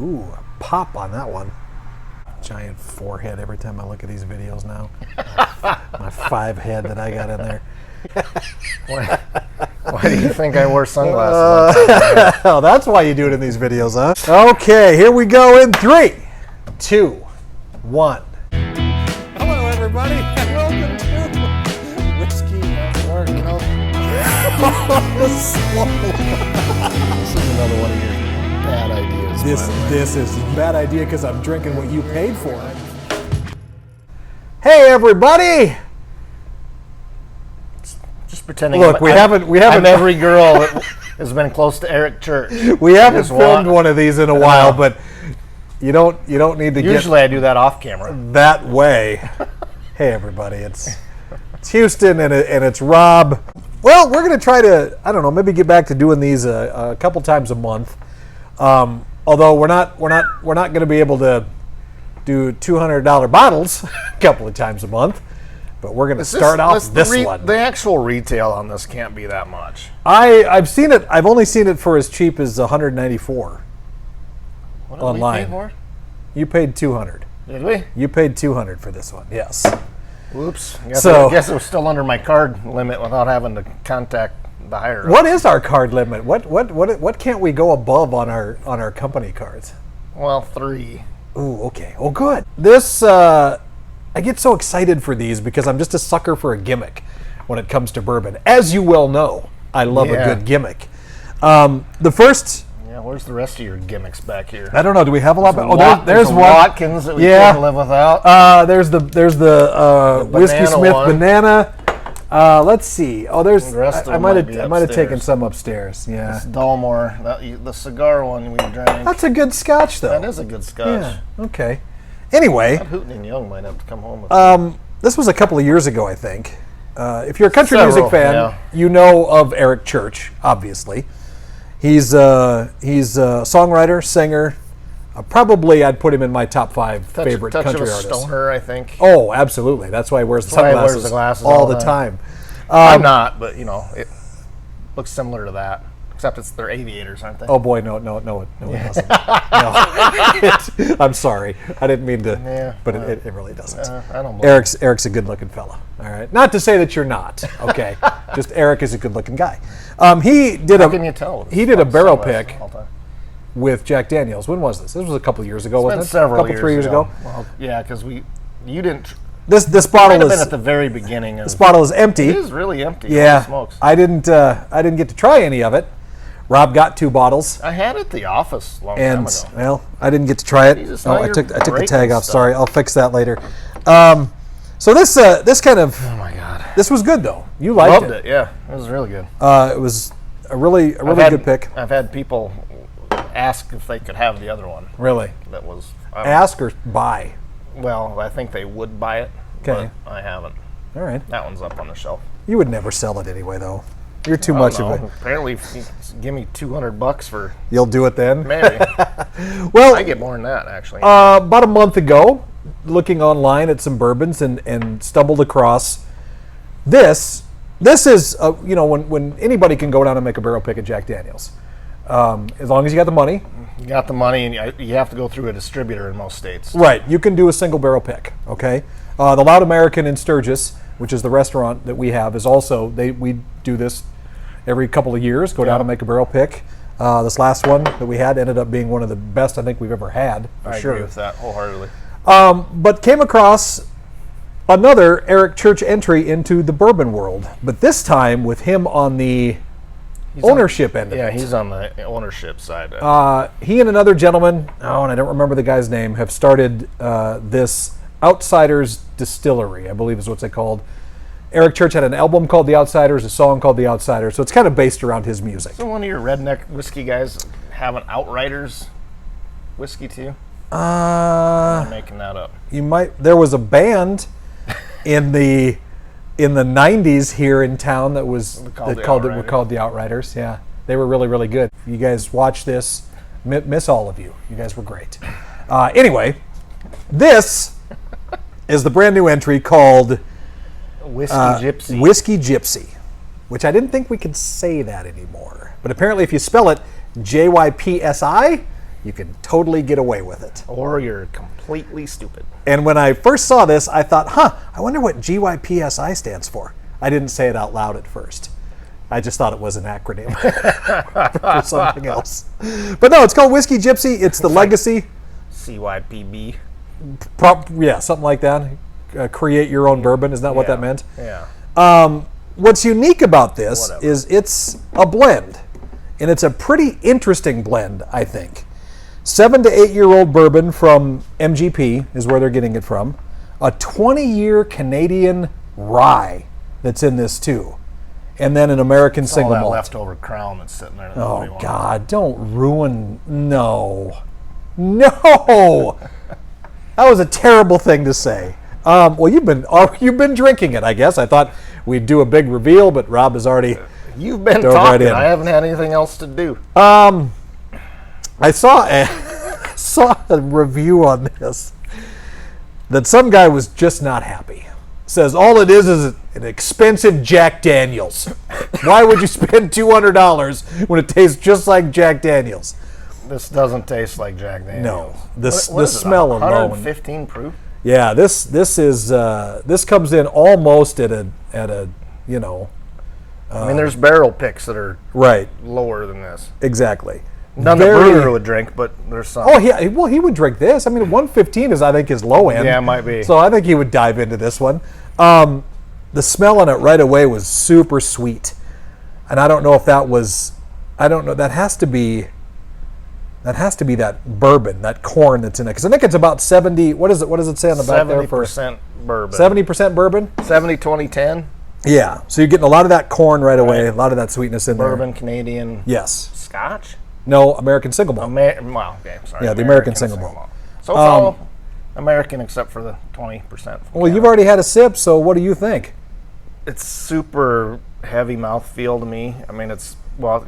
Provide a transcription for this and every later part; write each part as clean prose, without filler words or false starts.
Ooh, a pop on that one. Giant forehead every time I look at these videos now. My 5 head that I got in there. Why do you think I wore sunglasses? Oh, that's why you do it in these videos, huh? Okay, here we go in 3, 2, 1. Hello, everybody, and welcome to Whiskey Jypsi. This is another one of your bad ideas. This is a bad idea because I'm drinking what you paid for. Hey, everybody! Just pretending. Look, we haven't. I'm every girl that has been close to Eric Church. We haven't filmed one of these in a while, but you don't need to. Usually, I do that off camera. That way. Hey, everybody! It's Houston and it's Rob. Well, we're gonna try to, I don't know, maybe get back to doing these a couple times a month. Although we're not gonna be able to do $200 bottles a couple of times a month. But we're gonna start off this one. The actual retail on this can't be that much. I've seen it. I've only seen it for as cheap as $194 What online. Did we pay for? You paid $200. Did we? You paid $200 for this one. Yes. Whoops. I guess it was still under my card limit without having to contact the higher. What is our card limit? What can't we go above on our company cards? Well, 3. Ooh, okay. Oh, good. This I get so excited for these because I'm just a sucker for a gimmick when it comes to bourbon. As you well know, I love a good gimmick. The first. Yeah, where's the rest of your gimmicks back here? I don't know. Do we have a lot? There's one. Watkins that we couldn't live without. There's the Whiskey Smith banana. Let's see. Oh, there's. I might have taken some upstairs. Yeah. This Dalmore, the cigar one we drank. That's a good scotch, though. That is a good scotch. Yeah. Okay. Anyway. Hooten and Young might have to come home with this was a couple of years ago, I think. If you're a country music fan, you know of Eric Church, obviously. He's a songwriter, singer. Probably I'd put him in my top 5 favorite country artists. Stoner, I think. Oh, absolutely. That's why he wears the sunglasses all the time. I'm not, but it looks similar to that. Except they're aviators, aren't they? Oh boy, no, it doesn't. No. I'm sorry, I didn't mean to, but it really doesn't. I don't believe Eric's a good-looking fella. All right, not to say that you're not. Okay, just Eric is a good-looking guy. He did How can you tell? He did a barrel pick with Jack Daniels. When was this? This was a couple years ago, wasn't it? Several years 3 years ago. Well, yeah, because you didn't. This bottle might have is been at the very beginning. This bottle is empty. It is really empty. Yeah, smokes. I didn't get to try any of it. Rob got 2 bottles. I had it at the office a long time ago. Well, I didn't get to try it. Jesus, I took the tag off. Stuff. Sorry, I'll fix that later. So this kind of. Oh my God. This was good though. You liked Loved it. Yeah, it was really good. It was a really good pick. I've had people ask if they could have the other one. Really? That was ask or buy. Well, I think they would buy it. Okay. But I haven't. All right. That one's up on the shelf. You would never sell it anyway, though. You're too much of it. Apparently, if you give me $200 for. You'll do it then. Maybe. Well, I get more than that actually. About a month ago, looking online at some bourbons and stumbled across this. This is when anybody can go down and make a barrel pick at Jack Daniels, as long as you got the money. You got the money, and you have to go through a distributor in most states. Right. You can do a single barrel pick. Okay. The Loud American in Sturgis, which is the restaurant that we have, is also we do this every couple of years. Go down and make a barrel pick. This last one that we had ended up being one of the best I think we've ever had. For I sure. agree with that wholeheartedly. But came across another Eric Church entry into the bourbon world, but this time with him on the ownership end of it. Yeah, he's on the ownership side. He and another gentleman, and I don't remember the guy's name, have started this Outsiders Distillery, I believe is what they called. Eric Church had an album called The Outsiders, a song called The Outsiders, so it's kind of based around his music. So one of your redneck whiskey guys have an Outriders whiskey too? I'm making that up. You might. There was a band in the 90s here in town that was called the Outriders. Yeah, they were really, really good. You guys watch this, miss all of you. You guys were great. Anyway, this is the brand new entry called Whiskey Jypsi. Whiskey Jypsi, which I didn't think we could say that anymore. But apparently if you spell it Jypsi, you can totally get away with it. Or you're completely stupid. And when I first saw this, I thought, I wonder what GYPSI stands for. I didn't say it out loud at first. I just thought it was an acronym for something else. But no, it's called Whiskey Jypsi. It's the Legacy. CYPB. Yeah, something like that. Create your own bourbon. Isn't that what that meant? Yeah. What's unique about this is it's a blend. And it's a pretty interesting blend, I think. 7 to 8 year old bourbon from MGP is where they're getting it from. A 20-year Canadian rye that's in this too. And then an American single all that malt. leftover crown that's sitting there. Oh God! Don't ruin. No. That was a terrible thing to say. Well, you've been drinking it, I guess. I thought we'd do a big reveal, but Rob has already. You've been dove talking. right in. I haven't had anything else to do. I saw a review on this that some guy was just not happy. Says all it is an expensive Jack Daniels. Why would you spend $200 when it tastes just like Jack Daniels? This doesn't taste like Jack Daniels. No, the What smell alone. 115 proof. Yeah, this comes in almost at a I mean, there's barrel picks that are right lower than this. Exactly. None that Bruder would drink, but there's some. Oh, yeah. Well, he would drink this. I mean, 115 is, I think, his low end. Yeah, it might be. So I think he would dive into this one. The smell on it right away was super sweet, and I don't know if that was. I don't know. That has to be that bourbon, that corn that's in it. Because I think it's about 70. What is it? What does it say on the back there? 70% bourbon. 70% bourbon. 70, 20, 10. Yeah. So you're getting a lot of that corn right away. A lot of that sweetness in there. Bourbon, Canadian. Yes. Scotch. No, American single malt. Well, okay, sorry. Yeah, the American single malt. So it's all American except for the 20%. Well, you've already had a sip, so what do you think? It's super heavy mouthfeel to me. I mean, I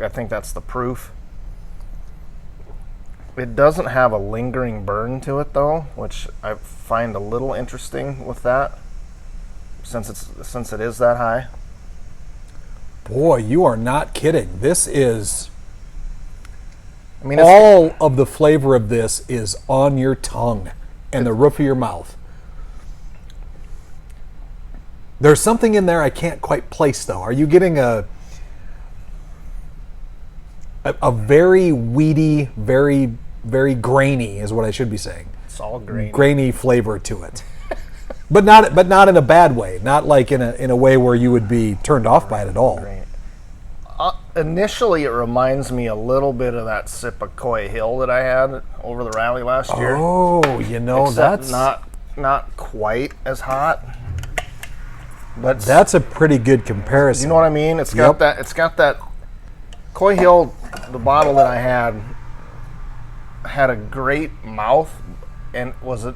think that's the proof. It doesn't have a lingering burn to it, though, which I find a little interesting with that, since it is that high. Boy, you are not kidding. This is... I mean, all of the flavor of this is on your tongue and the roof of your mouth. There's something in there I can't quite place, though. Are you getting a very weedy, very, very grainy, is what I should be saying. It's all grainy. Grainy flavor to it. But not in a bad way. Not like in a way where you would be turned off by it at all. Grainy. Initially, it reminds me a little bit of that sip of Coy Hill that I had over the rally last year. Oh, Except that's not quite as hot. But that's a pretty good comparison. You know what I mean? It's got that. It's got that. Coy Hill, the bottle that I had a great mouth, and was it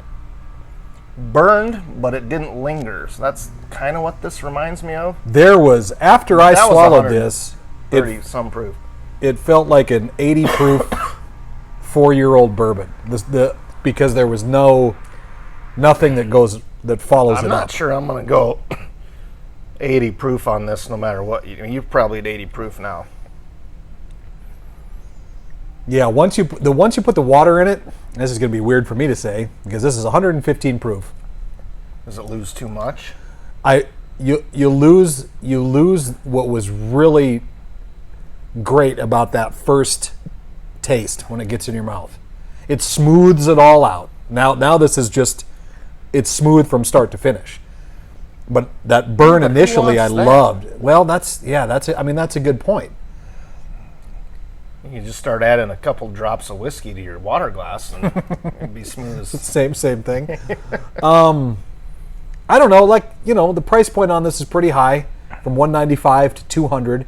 burned, but it didn't linger. So that's kind of what this reminds me of. There was, after I swallowed this, 30 some proof. It felt like an 80 proof 4-year-old bourbon. Because there was nothing that follows it up. I'm not sure I'm going to go 80 proof on this, no matter what. You're probably at 80 proof now. Yeah, once you put the water in it, this is going to be weird for me to say because this is 115 proof. Does it lose too much? You lose what was really great about that first taste when it gets in your mouth. It smooths it all out. Now this is just, it's smooth from start to finish. But that burn initially I loved. Well, that's it. I mean, that's a good point. You just start adding a couple drops of whiskey to your water glass and it'd be smooth as... Same thing. I don't know, the price point on this is pretty high, from $195 to $200.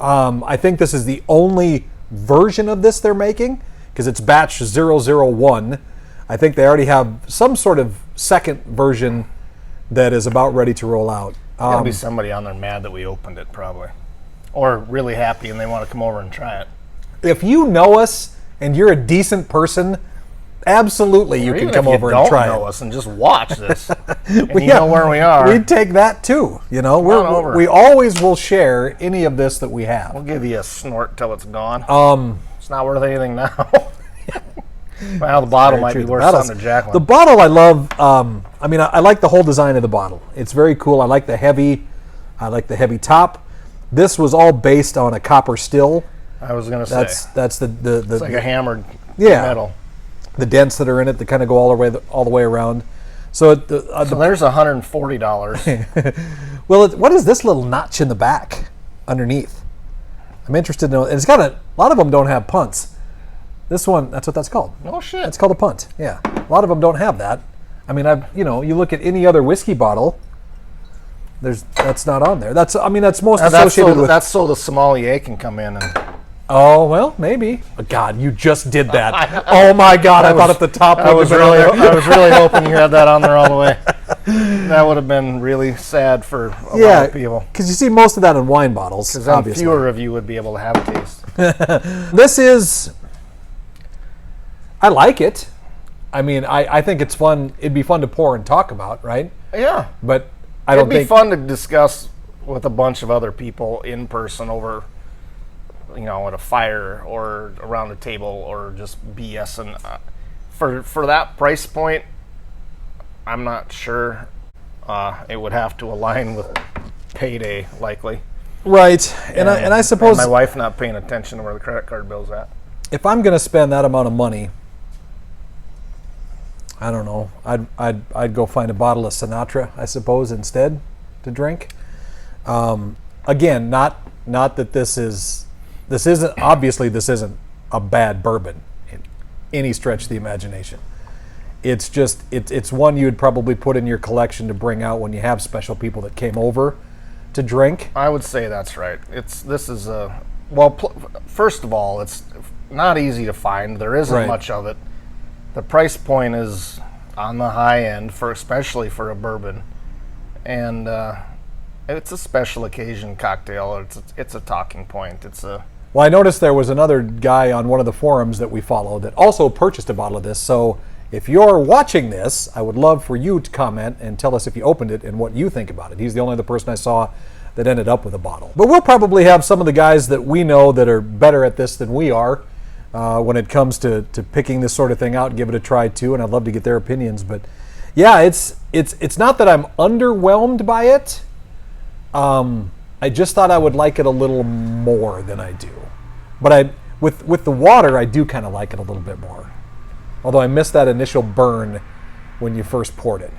I think this is the only version of this they're making, because it's batch 001. I think they already have some sort of second version that is about ready to roll out. There'll be somebody on there mad that we opened it, probably. Or really happy and they want to come over and try it. If you know us and you're a decent person, absolutely you can come over and try it. Don't know us and just watch this. And you know where we are. We'd take that too. We always will share any of this that we have. We'll give you a snort till it's gone. It's not worth anything now. Well, the bottle Very might true. be The worth bottle's- something to Jacqueline. The bottle I love. I mean, I like the whole design of the bottle. It's very cool. I like the heavy top. This was all based on a copper still. I was going to say. That's the It's like a hammered Yeah. metal. the dents that are in it that kind of go all the way around. So So there's $140. well, what is this little notch in the back underneath? I'm interested to know. And it's got a lot of them don't have punts. This one, that's what that's called. No shit. It's called a punt. Yeah, a lot of them don't have that. I mean, you look at any other whiskey bottle. That's not on there. That's most associated with. That's so the sommelier can come in and. Oh well, maybe. Oh, God, you just did that. Oh my God, I thought at the top. I was really hoping you had that on there all the way. That would have been really sad for a lot of people. Because you see most of that in wine bottles. Because then Obviously, fewer of you would be able to have a taste. this is. I like it. I mean, I think it's fun. It'd be fun to pour and talk about, right? Yeah. But I don't It'd be think fun to discuss with a bunch of other people in person over, at a fire or around a table or just BS. And for that price point, I'm not sure it would have to align with payday likely. right. And I suppose my wife not paying attention to where the credit card bill's at. if I'm going to spend that amount of money, I don't know. I'd go find a bottle of Sinatra, I suppose, instead to drink. Again, not that this isn't a bad bourbon in any stretch of the imagination. It's just it's one you would probably put in your collection to bring out when you have special people that came over to drink. I would say that's right. First of all, it's not easy to find. There isn't Right. much of it. The price point is on the high end especially for a bourbon, and it's a special occasion cocktail. It's a talking point. Well, I noticed there was another guy on one of the forums that we follow that also purchased a bottle of this. So if you're watching this, I would love for you to comment and tell us if you opened it and what you think about it. He's the only other person I saw that ended up with a bottle. But we'll probably have some of the guys that we know that are better at this than we are when it comes to picking this sort of thing out and give it a try too. And I'd love to get their opinions. But yeah, it's not that I'm underwhelmed by it. I just thought I would like it a little more than I do. But with the water, I do kind of like it a little bit more. Although I missed that initial burn when you first poured it.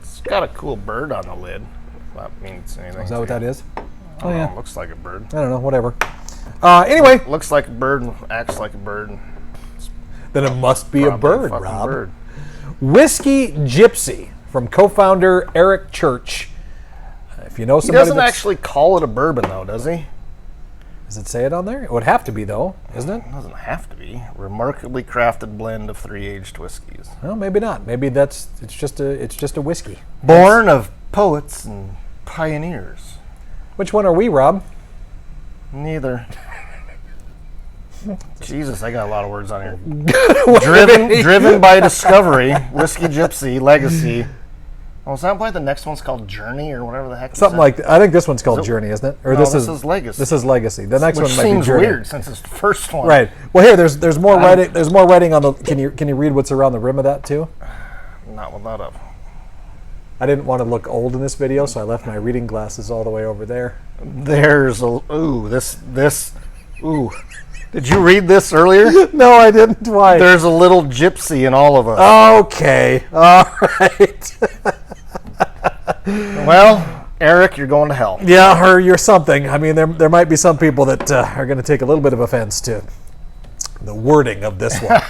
It's got a cool bird on the lid. If that means anything. Is that what that is? Oh yeah, looks like a bird. I don't know. Whatever. Anyway, Looks like a bird and acts like a bird. then it must be a Probably bird, fucking Rob. bird. Whiskey Jypsi from co-founder Eric Church. If you know He somebody doesn't that's- actually call it a bourbon though, does he? Does it say it on there? It would have to be though, isn't it? It doesn't have to be. Remarkably crafted blend of 3 aged whiskeys. Well, maybe not. Maybe it's just a whiskey. Born of poets and pioneers. Which one are we, Rob? Neither. Jesus, I got a lot of words on here. driven by discovery, Whiskey Jypsi, legacy. Oh, is that why the next one's called Journey or whatever the heck? Something like I think this one's called Journey, isn't it? Or No, this this is Legacy. This is Legacy. The next Which one might be seems Journey. weird since it's the first one. Right. Well, here there's more writing. There's more writing on the. Can you read what's around the rim of that too? Not with that up. I didn't want to look old in this video, so I left my reading glasses all the way over there. There's a ooh. Did you read this earlier? No, I didn't. Why? There's a little gypsy in all of us. Okay. All right. Well, Eric, you're going to hell. Yeah, or you're something. I mean, there might be some people that are going to take a little bit of offense to the wording of this one.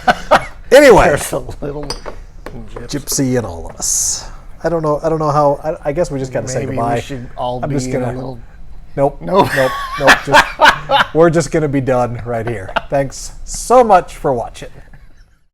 Anyway, There's a little gypsy. Gypsy in all of us. I don't know how. I guess we just got to say Maybe goodbye. we should all I'm be just in gonna- a little... Nope. Nope. Nope. We're just going to be done right here. Thanks so much for watching.